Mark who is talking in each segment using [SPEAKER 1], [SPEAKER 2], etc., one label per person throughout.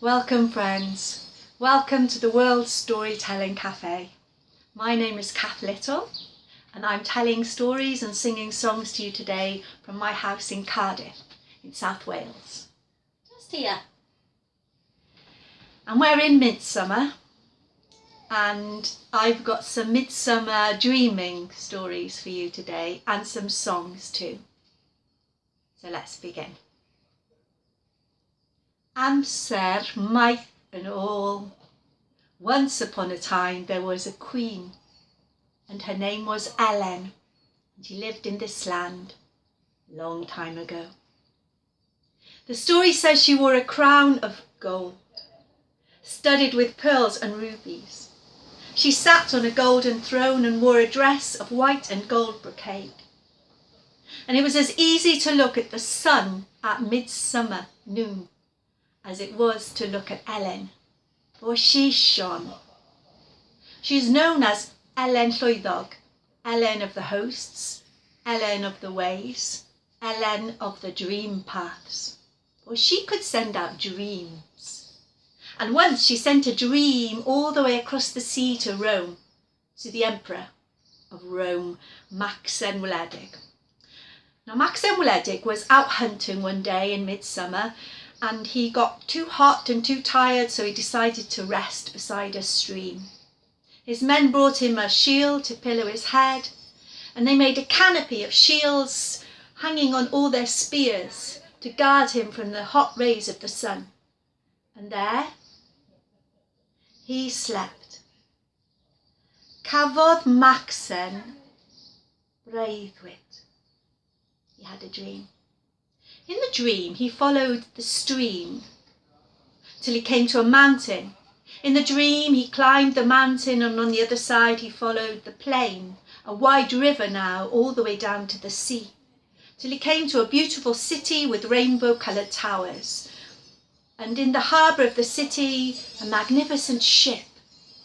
[SPEAKER 1] Welcome friends, welcome to the World Storytelling Cafe. My name is Cath Little and I'm telling stories and singing songs to you today from my house in Cardiff in South Wales. Just here. And we're in Midsummer and I've got some Midsummer dreaming stories for you today and some songs too. So let's begin. Amser, maith and all. Once upon a time there was a queen and her name was Ellen and she lived in this land a long time ago. The story says she wore a crown of gold studded with pearls and rubies. She sat on a golden throne and wore a dress of white and gold brocade. And it was as easy to look at the sun at midsummer noon as it was to look at Ellen, for she shone. She's known as Ellen Llwydog, Ellen of the hosts, Ellen of the ways, Ellen of the dream paths, for she could send out dreams. And once she sent a dream all the way across the sea to Rome, to the Emperor of Rome, Maxen Wledig. Now Maxen Wledig was out hunting one day in midsummer and he got too hot and too tired, so he decided to rest beside a stream. His men brought him a shield to pillow his head, and they made a canopy of shields hanging on all their spears to guard him from the hot rays of the sun. And there he slept. Cafodd Maxen breuddwyd. He had a dream. In the dream, he followed the stream till he came to a mountain. In the dream, he climbed the mountain and on the other side, he followed the plain, a wide river now, all the way down to the sea, till he came to a beautiful city with rainbow-coloured towers. And in the harbour of the city, a magnificent ship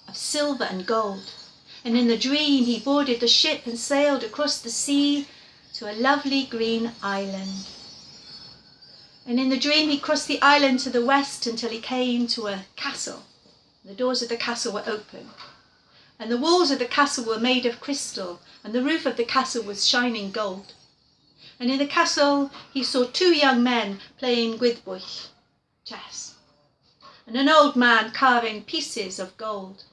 [SPEAKER 1] of silver and gold. And in the dream, he boarded the ship and sailed across the sea to a lovely green island. And in the dream he crossed the island to the west until he came to a castle. The doors of the castle were open, and the walls of the castle were made of crystal, and the roof of the castle was shining gold. And in the castle he saw two young men playing gwyddbwyll, chess, and an old man carving pieces of gold.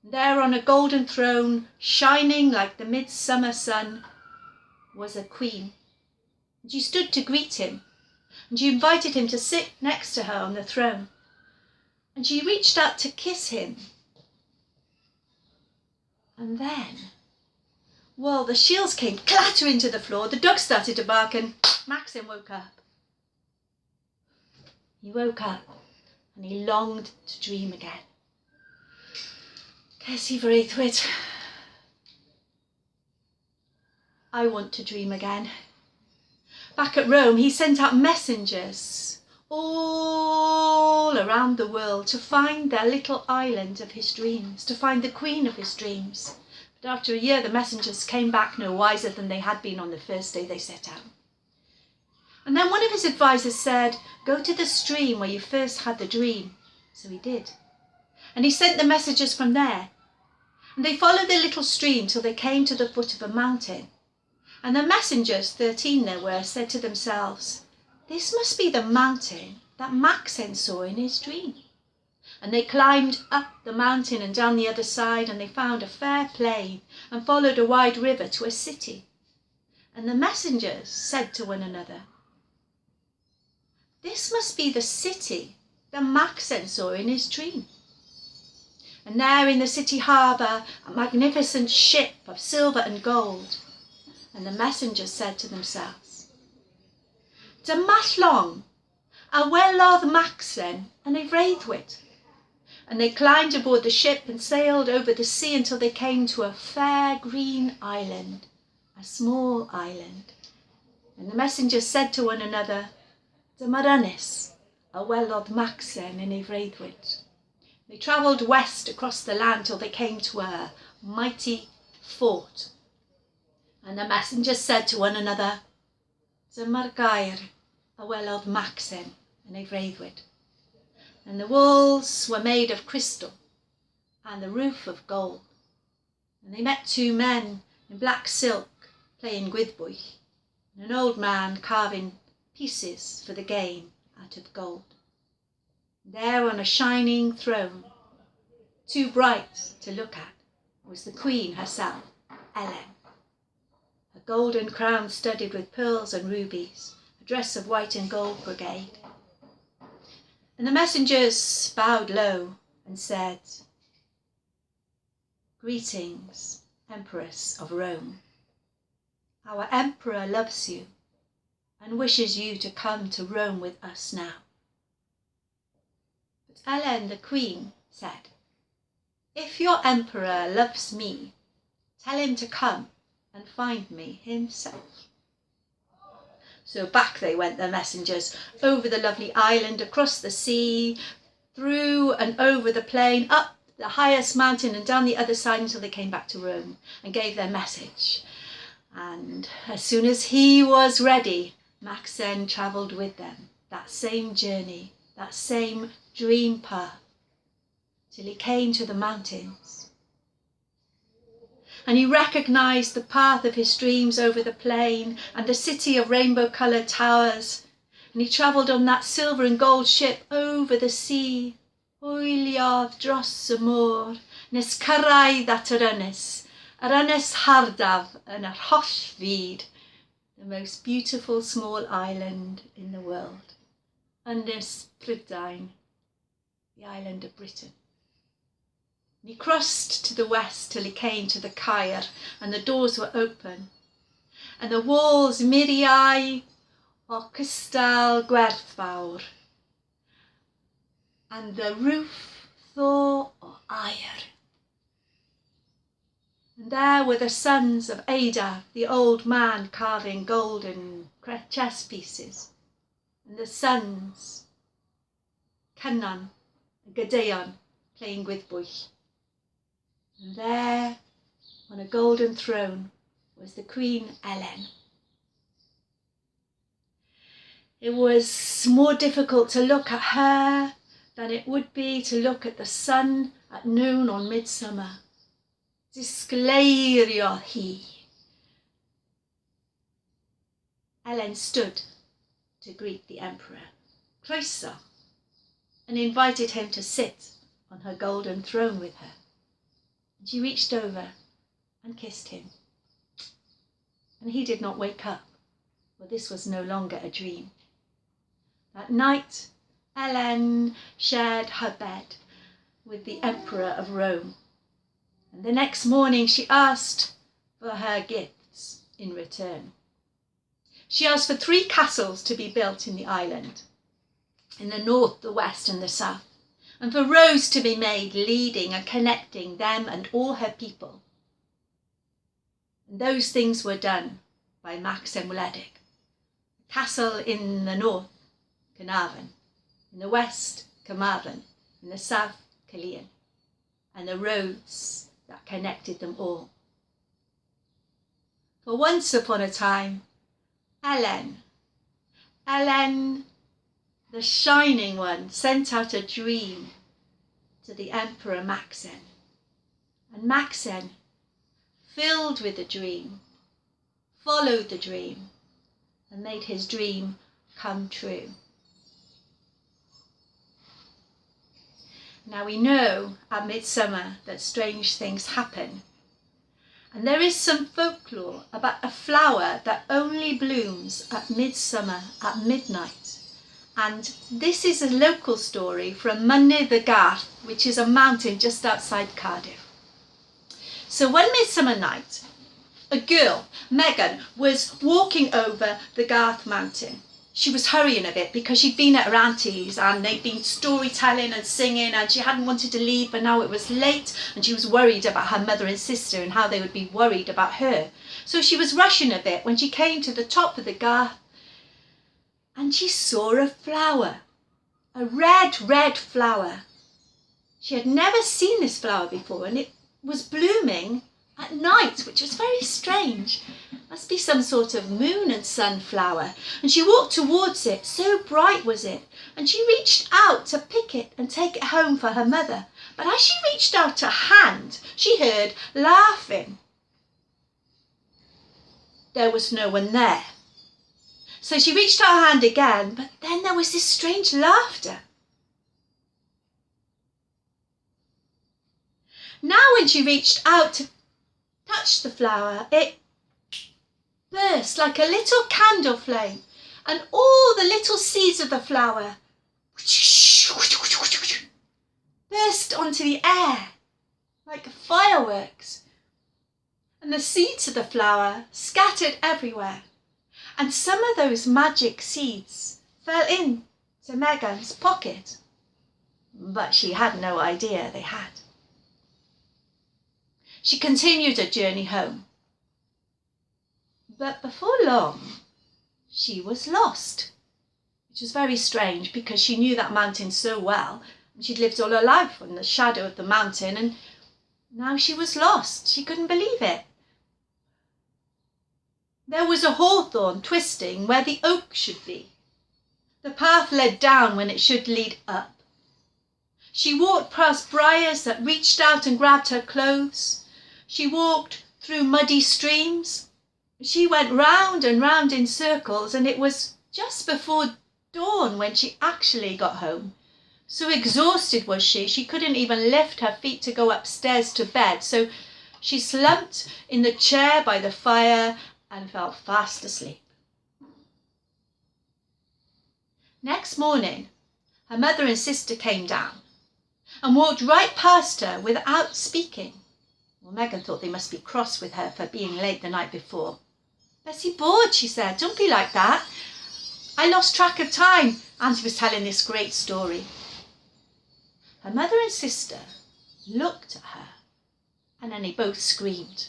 [SPEAKER 1] And there on a golden throne, shining like the midsummer sun, was a queen. And she stood to greet him, and she invited him to sit next to her on the throne. And she reached out to kiss him. And then, well, the shields came clattering to the floor, the dog started to bark, and Maxen woke up. He woke up, and he longed to dream again. Ces i breuddwyd. I want to dream again. Back at Rome, he sent out messengers all around the world to find their little island of his dreams, to find the queen of his dreams. But after a year, the messengers came back no wiser than they had been on the first day they set out. And then one of his advisors said, "Go to the stream where you first had the dream." So he did. And he sent the messengers from there. And they followed the little stream till they came to the foot of a mountain. And the messengers, 13 there were, said to themselves, "This must be the mountain that Maxen saw in his dream." And they climbed up the mountain and down the other side, and they found a fair plain and followed a wide river to a city. And the messengers said to one another, "This must be the city that Maxen saw in his dream." And there in the city harbour, a magnificent ship of silver and gold. And the messengers said to themselves, "Dyma llong a welodd Maxen yn ei freuddwyd." And they climbed aboard the ship and sailed over the sea until they came to a fair green island, a small island. And the messengers said to one another, "Dyma'r ynys a welodd Maxen yn ei freuddwyd." They travelled west across the land till they came to a mighty fort. And the messengers said to one another, "Dyma'r gair a welodd Maxen yn ei freuddwyd." and the walls were made of crystal and the roof of gold. And they met two men in black silk playing gwyddbwyll, and an old man carving pieces for the game out of gold. There on a shining throne, too bright to look at, was the queen herself, Ellen. A golden crown studded with pearls and rubies, a dress of white and gold brocade. And the messengers bowed low and said, "Greetings, Empress of Rome. Our emperor loves you and wishes you to come to Rome with us now." But Ellen, the queen, said, "If your emperor loves me, tell him to come and find me himself." So back they went, the messengers, over the lovely island, across the sea, through and over the plain, up the highest mountain and down the other side until they came back to Rome and gave their message. And as soon as he was ready, Maxen travelled with them, that same journey, that same dream path, till he came to the mountains. And he recognised the path of his dreams over the plain and the city of rainbow-coloured towers. And he travelled on that silver and gold ship over the sea. Hwyliodd dros y môr, nes cyrraedd at yr ynys hardaf yn yr holl fyd, the most beautiful small island in the world, Ynys Prydain, the island of Britain. And he crossed to the west till he came to the Caer, and the doors were open, and the walls miriau o cystal gwerthfawr, and the roof thaw o aur. And there were the sons of Adab, the old man carving golden chess pieces, and the sons, Cynan and Gwydion, playing gwyddbwyll. And there, on a golden throne, was the Queen Ellen. It was more difficult to look at her than it would be to look at the sun at noon on Midsummer. Disgleiriodd hi. Ellen stood to greet the emperor, croeso, and invited him to sit on her golden throne with her. And she reached over and kissed him. And he did not wake up, for this was no longer a dream. That night, Ellen shared her bed with the Emperor of Rome. And the next morning she asked for her gifts in return. She asked for 3 castles to be built in the island, in the north, the west and the south, and for roads to be made leading and connecting them and all her people. And those things were done by Maxen Wledig. A castle in the north, Carnarvon, in the west, Carmarthen, in the south, Caerleon, and the roads that connected them all. For once upon a time, Ellen, the shining one, sent out a dream to the Emperor Maxen. And Maxen, filled with the dream, followed the dream and made his dream come true. Now we know at Midsummer that strange things happen. And there is some folklore about a flower that only blooms at Midsummer at midnight. And this is a local story from Mynydd y Garth, which is a mountain just outside Cardiff. So one Midsummer night, a girl, Megan, was walking over the Garth mountain. She was hurrying a bit because she'd been at her auntie's and they'd been storytelling and singing, and she hadn't wanted to leave, but now it was late and she was worried about her mother and sister and how they would be worried about her. So she was rushing a bit when she came to the top of the Garth, and she saw a flower, a red flower. She had never seen this flower before, and it was blooming at night, which was very strange. Must be some sort of moon and sunflower. And she walked towards it, so bright was it, and she reached out to pick it and take it home for her mother. But as she reached out her hand, she heard laughing. There was no one there. So she reached out her hand again, but then there was this strange laughter. Now when she reached out to touch the flower, it burst like a little candle flame, and all the little seeds of the flower burst onto the air like fireworks, and the seeds of the flower scattered everywhere, and some of those magic seeds fell into Megan's pocket, but she had no idea they had. She continued her journey home, but before long she was lost, which was very strange because she knew that mountain so well, and she'd lived all her life in the shadow of the mountain, and now she was lost. She couldn't believe it. There was a hawthorn twisting where the oak should be. The path led down when it should lead up. She walked past briars that reached out and grabbed her clothes. She walked through muddy streams. She went round and round in circles, and it was just before dawn when she actually got home. So exhausted was she couldn't even lift her feet to go upstairs to bed. So she slumped in the chair by the fire and fell fast asleep. Next morning, her mother and sister came down and walked right past her without speaking. Well, Megan thought they must be cross with her for being late the night before. "Bessie bored," she said. "Don't be like that. I lost track of time." Auntie was telling this great story. Her mother and sister looked at her, and then they both screamed,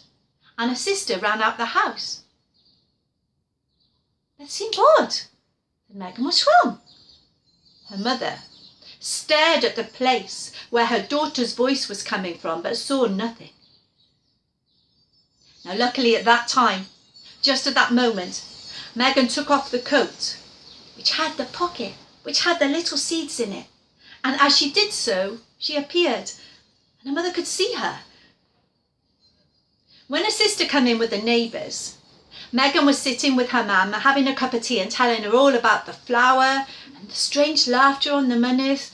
[SPEAKER 1] and her sister ran out the house. "Bessie bored," said Megan. "What's wrong?" Her mother stared at the place where her daughter's voice was coming from, but saw nothing. Now, luckily at that time, just at that moment, Megan took off the coat, which had the pocket, which had the little seeds in it. And as she did so, she appeared, and her mother could see her. When her sister came in with the neighbours, Megan was sitting with her mum, having a cup of tea and telling her all about the flower and the strange laughter on the monies.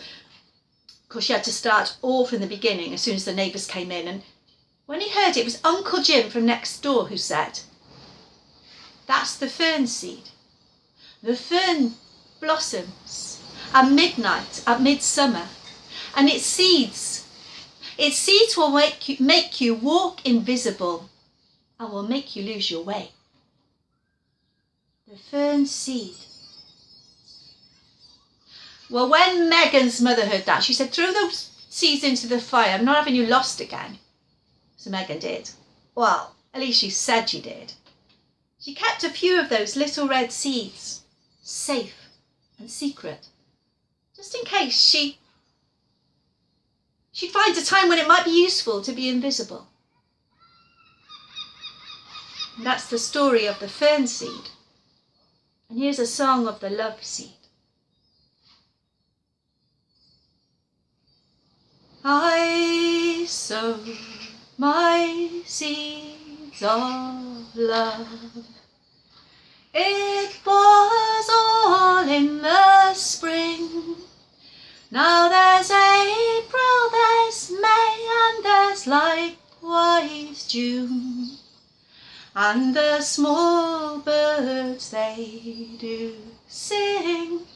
[SPEAKER 1] Of course, she had to start all from the beginning as soon as the neighbours came in. And when he heard it was Uncle Jim from next door who said, "That's the fern seed. The fern blossoms at midnight, at midsummer, and its seeds will make you walk invisible and will make you lose your way." The fern seed. Well, when Megan's mother heard that, she said, "Throw those seeds into the fire. I'm not having you lost again." So Megan did. Well, at least she said she did. She kept a few of those little red seeds safe and secret, just in case she'd find a time when it might be useful to be invisible. And that's the story of the fern seed. And here's a song of the Loveseat. I sow my seeds of love. It was all in the spring. Now there's April, there's May, and there's likewise June. And the small birds they do sing,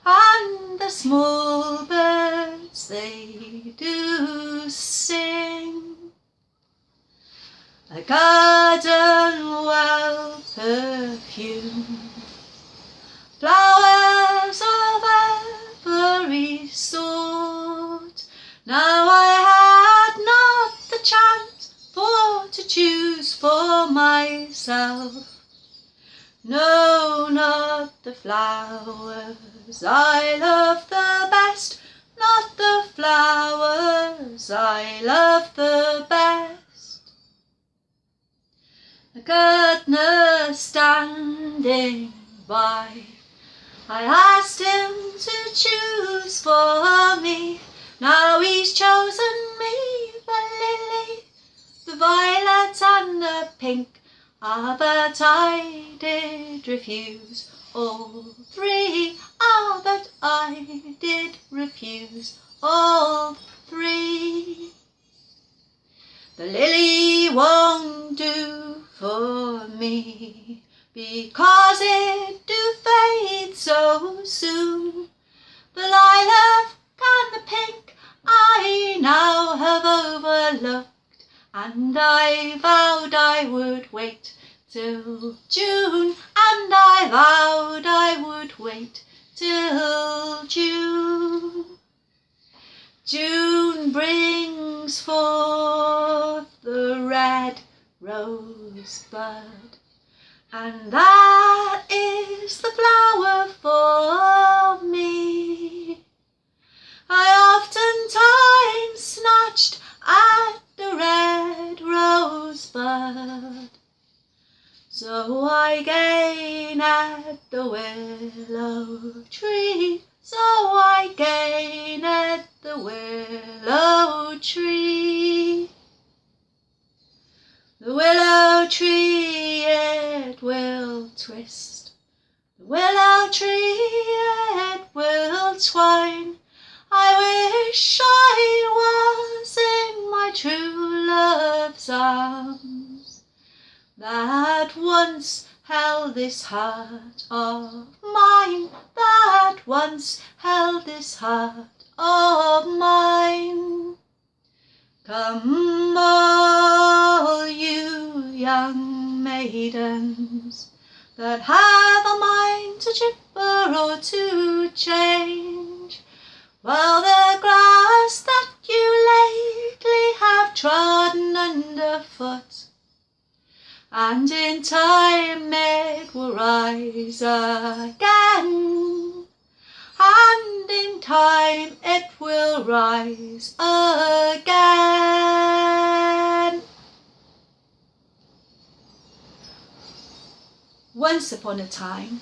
[SPEAKER 1] and the small birds they do sing. A garden well perfumed, flowers of every sort. Now I had not the chance for to choose for myself. No, not the flowers I love the best, not the flowers I love the best. standing by. I asked him to choose for me. Now he's chosen me, the lily, the violet and the pink. Ah, but I did refuse all three. Ah, but I did refuse all three. The lily won't do for me, because it do fade so soon. The lilac and the pink I now have overlooked, and I vowed I would wait till June, and I vowed I would wait till June. June brings forth the red rosebud, and that is the flower for me. I oftentimes snatched at the red rosebud, so I gain at the willow tree, so I gain at the willow tree. The willow tree it will twist, the willow tree it will twine. I wish I was in my true love's arms, that once held this heart of mine, that once held this heart of mine. Come all you young maidens that have a mind to chipper or to change, while the grass that you lately have trodden underfoot, and in time it will rise again, and in time it will rise again. Once upon a time,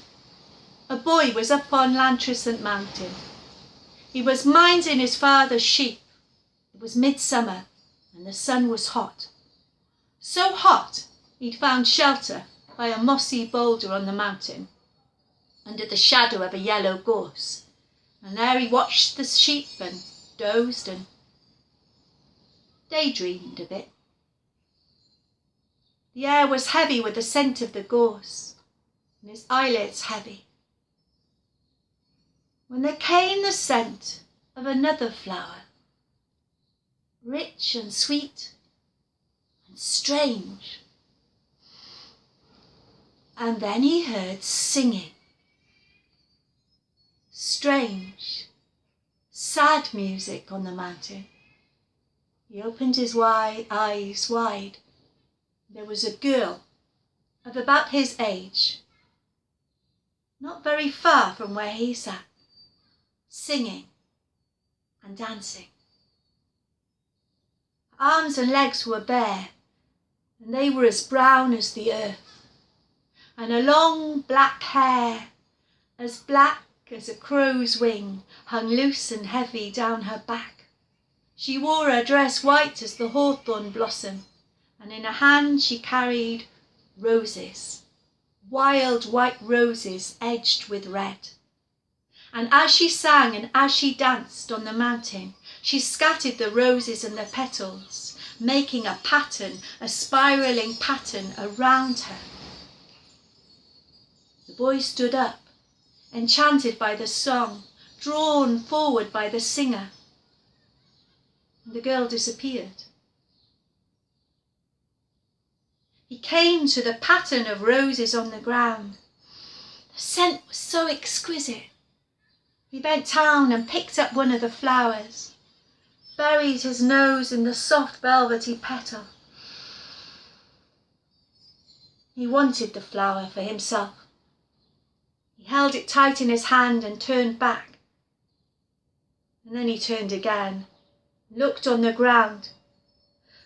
[SPEAKER 1] a boy was up on Lantrisant Mountain. He was minding his father's sheep. It was midsummer and the sun was hot. So hot he'd found shelter by a mossy boulder on the mountain, under the shadow of a yellow gorse, and there he watched the sheep and dozed and daydreamed a bit. The air was heavy with the scent of the gorse, and his eyelids heavy, when there came the scent of another flower, rich and sweet and strange. And then he heard singing, strange, sad music on the mountain. He opened his eyes wide. There was a girl of about his age, not very far from where he sat, singing and dancing. Her arms and legs were bare, and they were as brown as the earth, and her long black hair, as black as a crow's wing, hung loose and heavy down her back. She wore a dress white as the hawthorn blossom, and in her hand she carried roses, wild white roses edged with red. And as she sang and as she danced on the mountain, she scattered the roses and the petals, making a pattern, a spiralling pattern around her. The boy stood up, enchanted by the song, drawn forward by the singer, and the girl disappeared. He came to the pattern of roses on the ground. The scent was so exquisite. He bent down and picked up one of the flowers, buried his nose in the soft velvety petal. He wanted the flower for himself. He held it tight in his hand and turned back. And then he turned again, looked on the ground,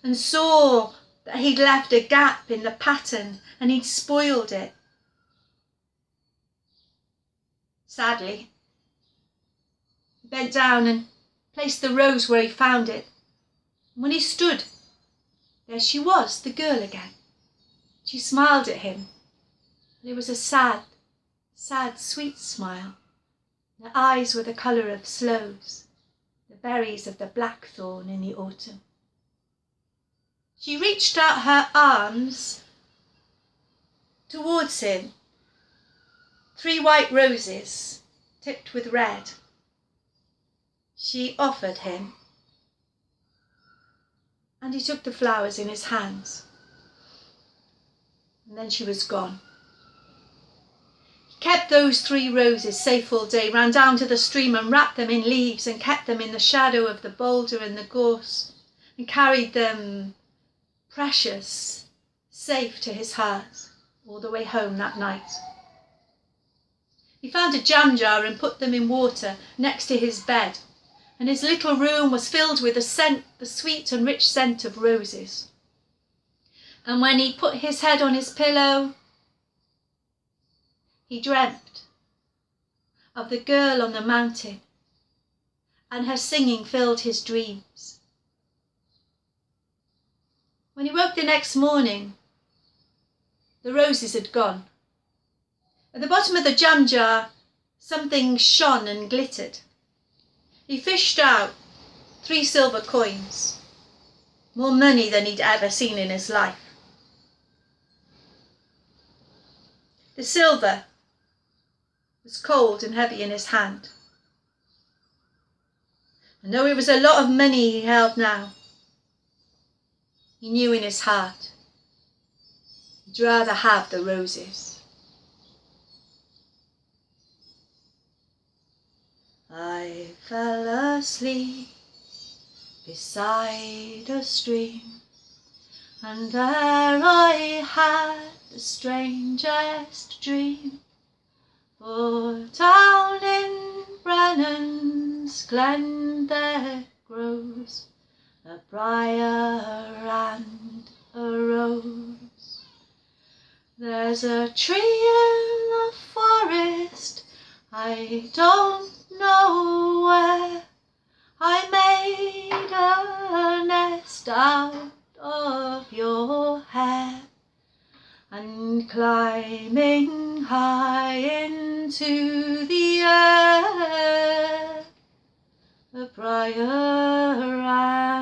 [SPEAKER 1] and saw that he'd left a gap in the pattern and he'd spoiled it. sadly. He bent down and placed the rose where he found it. And when he stood, there she was, the girl again. She smiled at him, and it was a sad, sad, sweet smile. Her eyes were the colour of sloes, the berries of the blackthorn in the autumn. She reached out her arms towards him, 3 white roses tipped with red. She offered him, and he took the flowers in his hands. And then she was gone. He kept those 3 roses safe all day, ran down to the stream and wrapped them in leaves and kept them in the shadow of the boulder and the gorse, and carried them precious, safe to his heart all the way home that night. He found a jam jar and put them in water next to his bed, and his little room was filled with the sweet and rich scent of roses. And when he put his head on his pillow, he dreamt of the girl on the mountain, and her singing filled his dreams. When he woke the next morning, the roses had gone. At the bottom of the jam jar, something shone and glittered. He fished out 3 silver coins, more money than he'd ever seen in his life. The silver was cold and heavy in his hand. And though it was a lot of money he held now, he knew in his heart he'd rather have the roses. I fell asleep beside a stream, and there I had the strangest dream. For down in Brennan's glen there grows a briar and a rose. There's a tree in the forest, I don't know where. I made a nest out of your hair, and climbing high into the air, a briar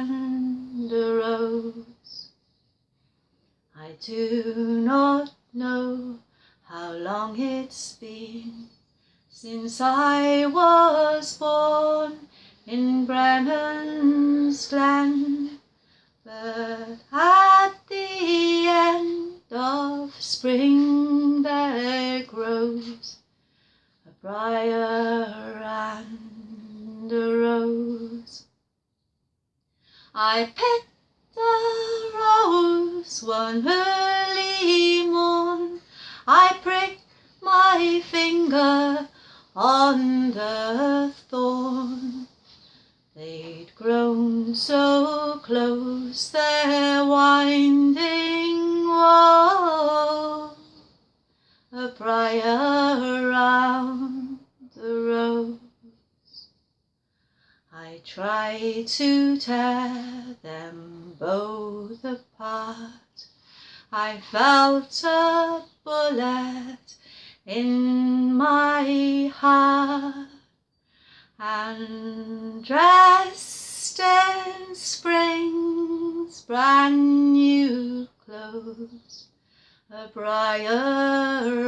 [SPEAKER 1] and a rose. I do not know how long it's been since I was born in Brennan's glen, but at the end of spring there grows a briar and a rose. I picked the rose one early morn, I pricked my finger on the thorn. They'd grown so close their winding wall, a briar round the rose. I tried to tear them both apart, I felt a bullet in my heart, and dressed in spring's brand new clothes, a briar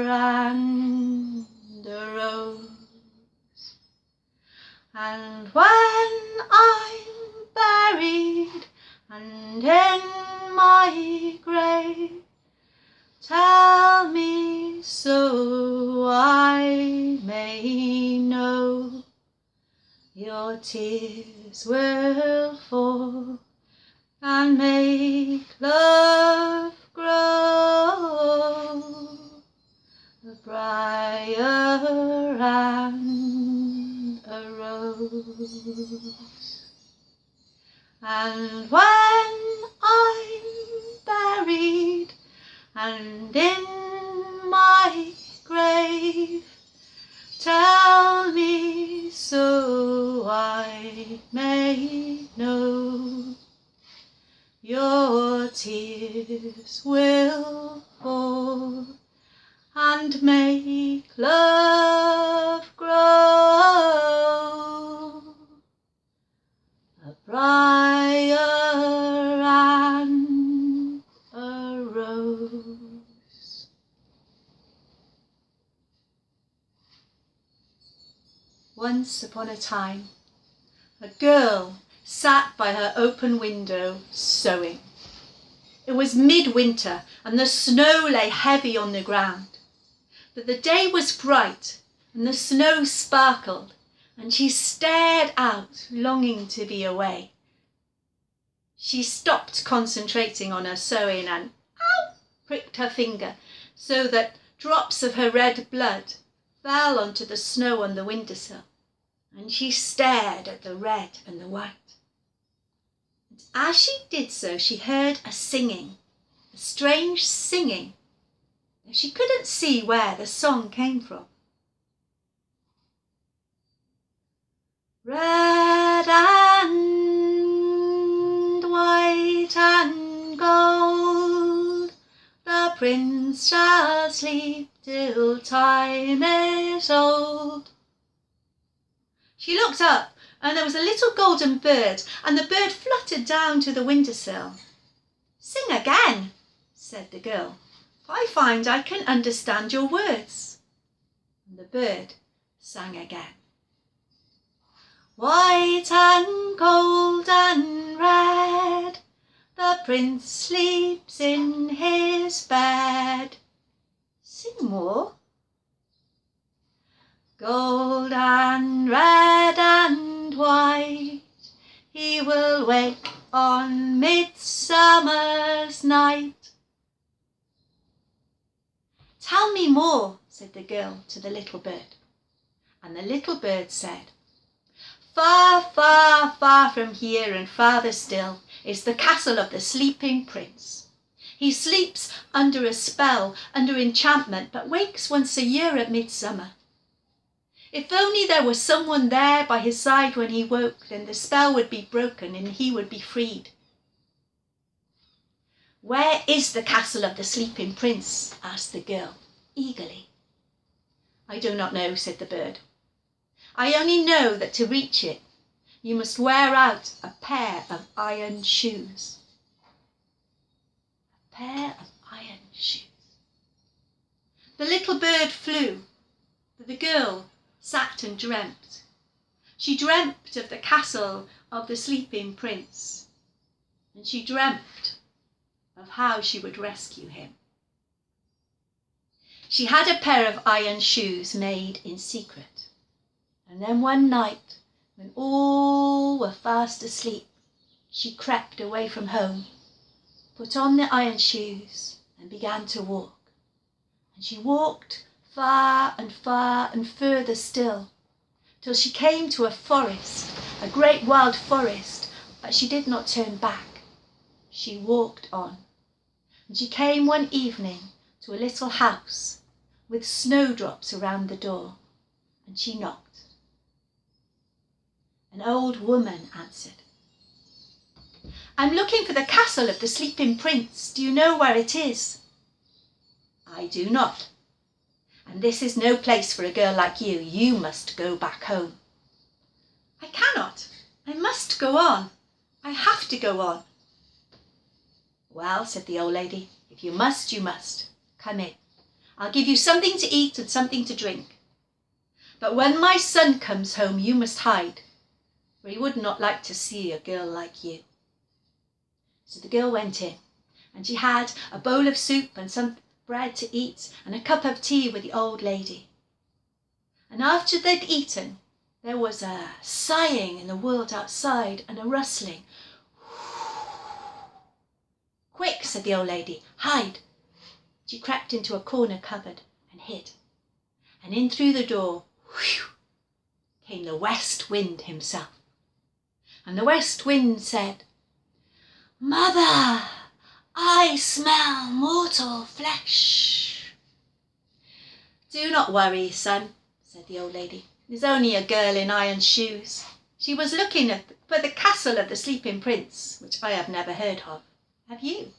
[SPEAKER 1] and a rose. And when I'm buried and in my grave, tell me so I may know your tears will fall and make love grow, a briar and a rose. And when I'm buried and in my grave, tell me so I may know your tears will fall and make love grow a briar and a rose. Once upon a time, a girl sat by her open window sewing. It was midwinter and the snow lay heavy on the ground. But the day was bright and the snow sparkled, and she stared out, longing to be away. She stopped concentrating on her sewing and, ow, pricked her finger so that drops of her red blood fell onto the snow on the windowsill, and she stared at the red and the white. And as she did so, she heard a singing, a strange singing. She couldn't see where the song came from. Red and white and gold, the prince shall sleep till time is old. She looked up, and there was a little golden bird, and the bird fluttered down to the windowsill. "Sing again," said the girl. "I find I can understand your words." And the bird sang again. White and cold and red, the prince sleeps in his bed. Sing more. Gold and red and white, he will wake on midsummer's night. "Tell me more," said the girl to the little bird. And the little bird said, "Far, far, far from here and farther still is the castle of the sleeping prince. He sleeps under a spell, under enchantment, but wakes once a year at midsummer. If only there was someone there by his side when he woke, then the spell would be broken and he would be freed." "Where is the castle of the sleeping prince?" asked the girl eagerly. "I do not know," said the bird. "I only know that to reach it, you must wear out a pair of iron shoes." A pair of iron shoes. The little bird flew, but the girl sat and dreamt. She dreamt of the castle of the sleeping prince, and she dreamt of how she would rescue him. She had a pair of iron shoes made in secret, and then one night, when all were fast asleep, she crept away from home, put on the iron shoes and began to walk. And she walked far and further still, till she came to a forest, a great wild forest, but she did not turn back. She walked on, and she came one evening to a little house with snowdrops around the door, and she knocked. An old woman answered. "I'm looking for the castle of the sleeping prince. Do you know where it is?" "I do not. And this is no place for a girl like you. You must go back home." "I cannot. I must go on. I have to go on." "Well," said the old lady, "if you must, you must. Come in. I'll give you something to eat and something to drink. But when my son comes home, you must hide, for he would not like to see a girl like you." So the girl went in, and she had a bowl of soup and some bread to eat and a cup of tea with the old lady. And after they'd eaten, there was a sighing in the world outside and a rustling. "Quick," said the old lady, "hide." She crept into a corner cupboard and hid. And in through the door, came the West Wind himself. And the West Wind said, "Mother, I smell mortal flesh." "Do not worry, son," said the old lady. "There's only a girl in iron shoes. She was looking for the castle of the sleeping prince, which I have never heard of. Have you?"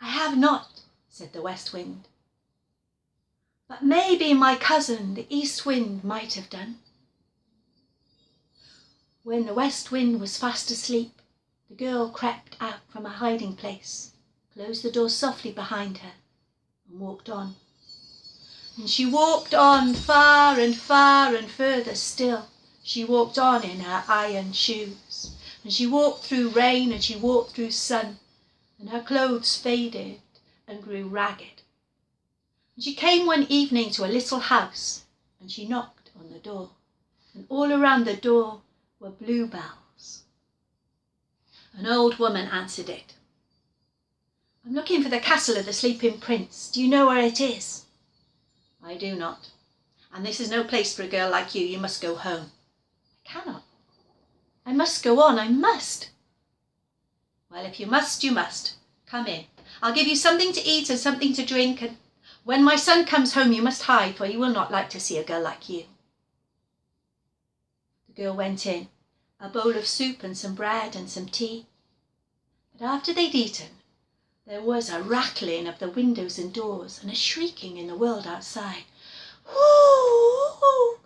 [SPEAKER 1] "I have not," said the west wind. "But maybe my cousin, the east wind, might have done." When the west wind was fast asleep, the girl crept out from a hiding place, closed the door softly behind her, and walked on. And she walked on far and further still. She walked on in her iron shoes, and she walked through rain and she walked through sun, and her clothes faded and grew ragged. And she came one evening to a little house, and she knocked on the door, and all around the door were bluebells. An old woman answered it. "I'm looking for the castle of the sleeping prince. Do you know where it is?" "I do not. And this is no place for a girl like you. You must go home." "I cannot. I must go on. I must." "Well, if you must, you must. Come in. I'll give you something to eat and something to drink, and when my son comes home you must hide, for he will not like to see a girl like you." The girl went in, a bowl of soup and some bread and some tea. But after they'd eaten, there was a rattling of the windows and doors and a shrieking in the world outside. "Whoo!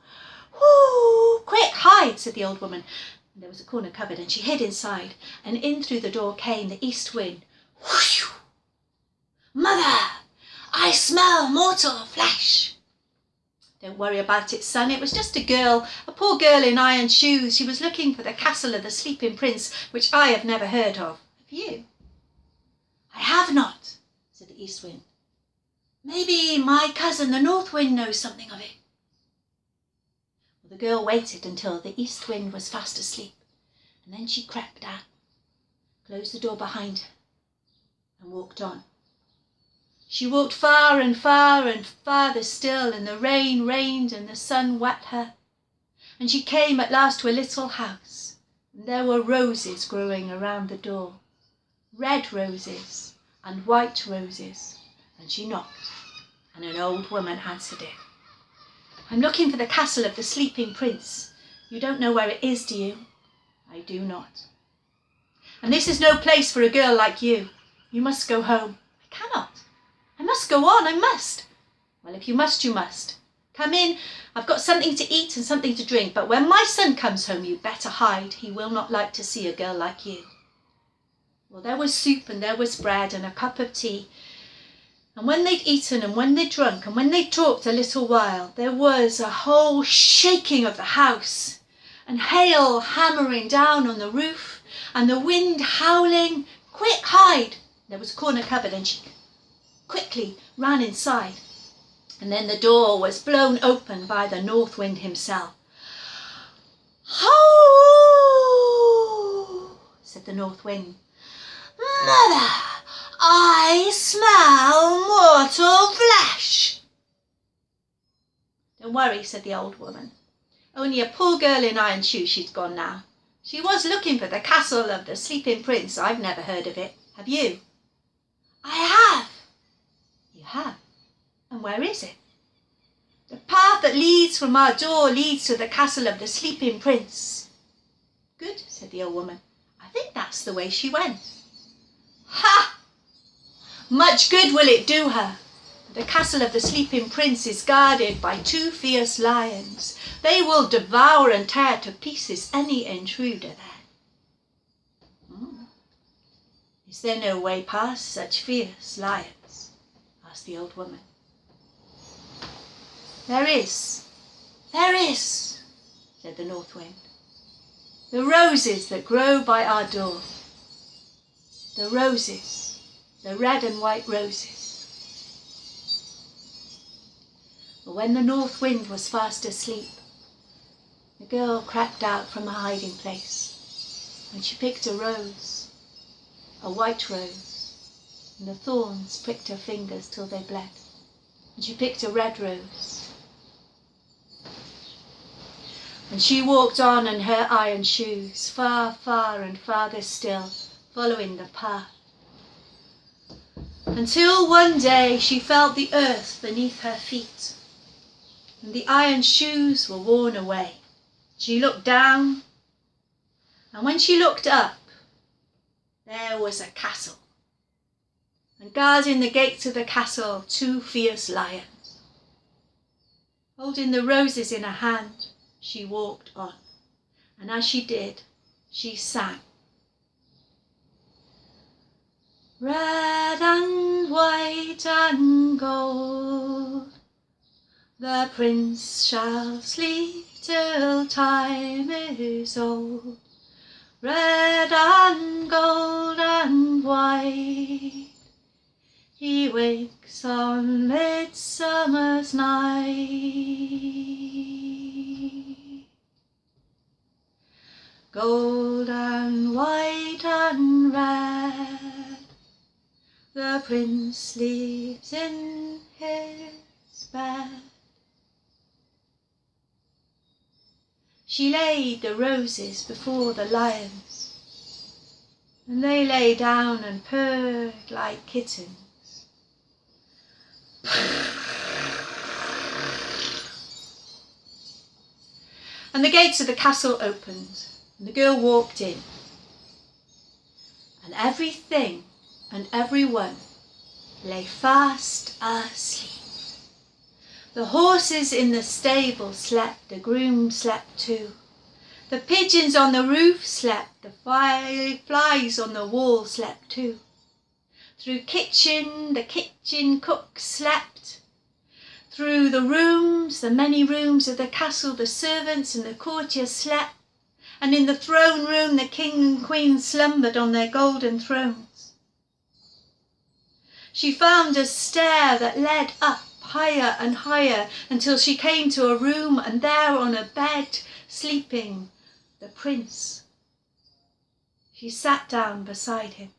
[SPEAKER 1] Whoo! Quick, hide!" said the old woman. And there was a corner cupboard, and she hid inside, and in through the door came the east wind. Whoosh! "Mother, I smell mortal flesh." "Don't worry about it, son. It was just a girl, a poor girl in iron shoes. She was looking for the castle of the sleeping prince, which I have never heard of. Have you?" "I have not," said the east wind. "Maybe my cousin, the north wind, knows something of it." Well, the girl waited until the east wind was fast asleep, and then she crept out, closed the door behind her, and walked on. She walked far and farther still, and the rain rained and the sun wet her. And she came at last to a little house, and there were roses growing around the door, red roses and white roses. And she knocked, and an old woman answered it. "I'm looking for the castle of the sleeping prince. You don't know where it is, do you?" "I do not." "And this is no place for a girl like you. You must go home." "I cannot. I must go on. I must." "Well, if you must, you must. Come in. I've got something to eat and something to drink, but when my son comes home, you'd better hide. He will not like to see a girl like you." Well, there was soup and there was bread and a cup of tea. And when they'd eaten and when they'd drunk and when they'd talked a little while, there was a whole shaking of the house, and hail hammering down on the roof, and the wind howling. "Quick, hide!" There was a corner cupboard, and she quickly ran inside. And then the door was blown open by the north wind himself. "Ho!" said the north wind. "Mother, I smell mortal flesh." "Don't worry," said the old woman. "Only a poor girl in iron shoes. She's gone now. She was looking for the castle of the sleeping prince. I've never heard of it. Have you?" "I have." "You have? And where is it?" "The path that leads from our door leads to the castle of the sleeping prince." "Good," said the old woman. "I think that's the way she went." "Ha! Much good will it do her. The castle of the sleeping prince is guarded by 2 fierce lions. They will devour and tear to pieces any intruder there." "Is there no way past such fierce lions?" asked the old woman. There is, said the north wind. "The roses that grow by our door. The roses, the red and white roses." But when the north wind was fast asleep, the girl crept out from a hiding place, and she picked a rose, a white rose, and the thorns pricked her fingers till they bled. And she picked a red rose. And she walked on in her iron shoes, far, far and farther still, following the path, until one day she felt the earth beneath her feet. and the iron shoes were worn away. She looked down, and when she looked up, there was a castle, and guarding the gates of the castle, 2 fierce lions. Holding the roses in her hand, she walked on, and as she did, she sang. Red and white and gold, the prince shall sleep till time is old. Red and gold and white, he wakes on midsummer's night. Gold and white and red, the prince sleeps in his bed. She laid the roses before the lions, and they lay down and purred like kittens. And the gates of the castle opened, and the girl walked in, and everything and everyone lay fast asleep. The horses in the stable slept, the groom slept too. The pigeons on the roof slept, the flies on the wall slept too. Through the kitchen cook slept. Through the rooms, the many rooms of the castle, the servants and the courtiers slept. And in the throne room, the king and queen slumbered on their golden thrones. She found a stair that led up higher and higher until she came to a room, and there on a bed, sleeping, the prince. She sat down beside him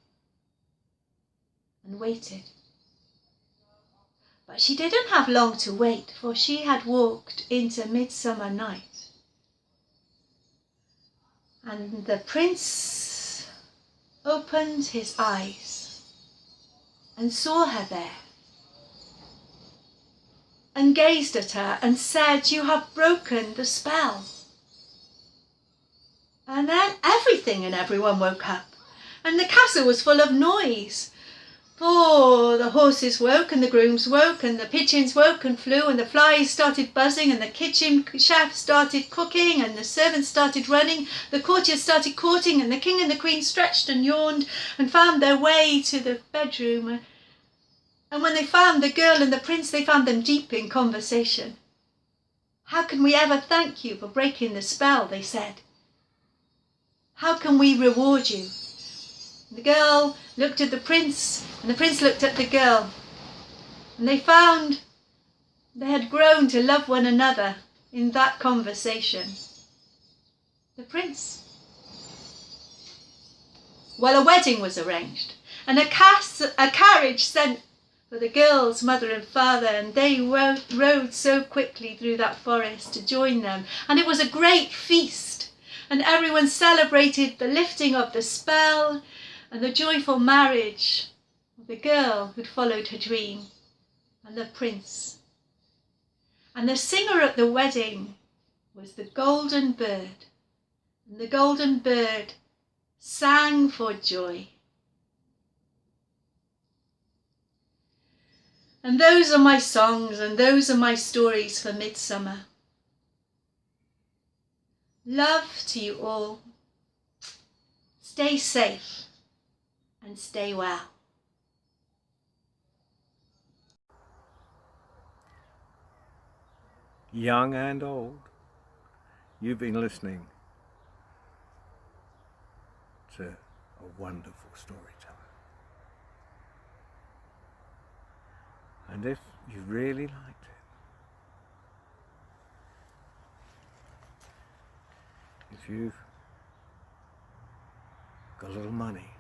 [SPEAKER 1] and waited. But she didn't have long to wait, for she had walked into midsummer night. And the prince opened his eyes and saw her there, and gazed at her and said, "You have broken the spell." And then everything and everyone woke up, and the castle was full of noise. For the horses woke, and the grooms woke, and the pigeons woke and flew, and the flies started buzzing, and the kitchen chef started cooking, and the servants started running, the courtiers started courting, and the king and the queen stretched and yawned and found their way to the bedroom. And when they found the girl and the prince, they found them deep in conversation. "How can we ever thank you for breaking the spell?" they said. "How can we reward you?" The girl looked at the prince, and the prince looked at the girl, and they found they had grown to love one another in that conversation. The prince. Well, a wedding was arranged, and a carriage sent for the girl's mother and father, and they rode so quickly through that forest to join them, and it was a great feast, and everyone celebrated the lifting of the spell and the joyful marriage of the girl who'd followed her dream and the prince. And the singer at the wedding was the golden bird, and the golden bird sang for joy. And those are my songs, and those are my stories for Midsummer. Love to you all. Stay safe and stay well.
[SPEAKER 2] Young and old, you've been listening to a wonderful storyteller. And if you really liked it, if you've got a little money,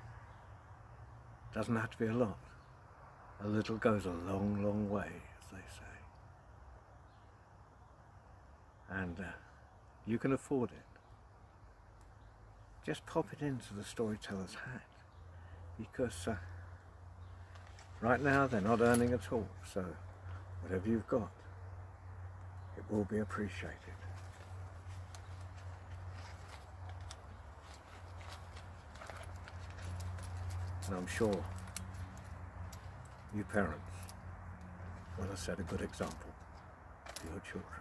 [SPEAKER 2] doesn't have to be a lot. A little goes a long, long way, as they say. And you can afford it. Just pop it into the storyteller's hat, because right now they're not earning at all, so whatever you've got, it will be appreciated. And I'm sure you parents will have set a good example to your children.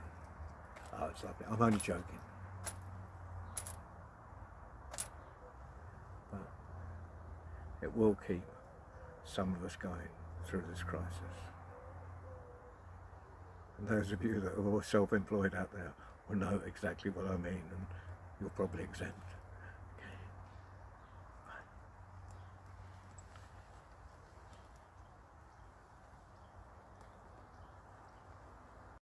[SPEAKER 2] Oh, it's lovely. I'm only joking. But it will keep some of us going through this crisis. And those of you that are all self-employed out there will know exactly what I mean, and you're probably exempt.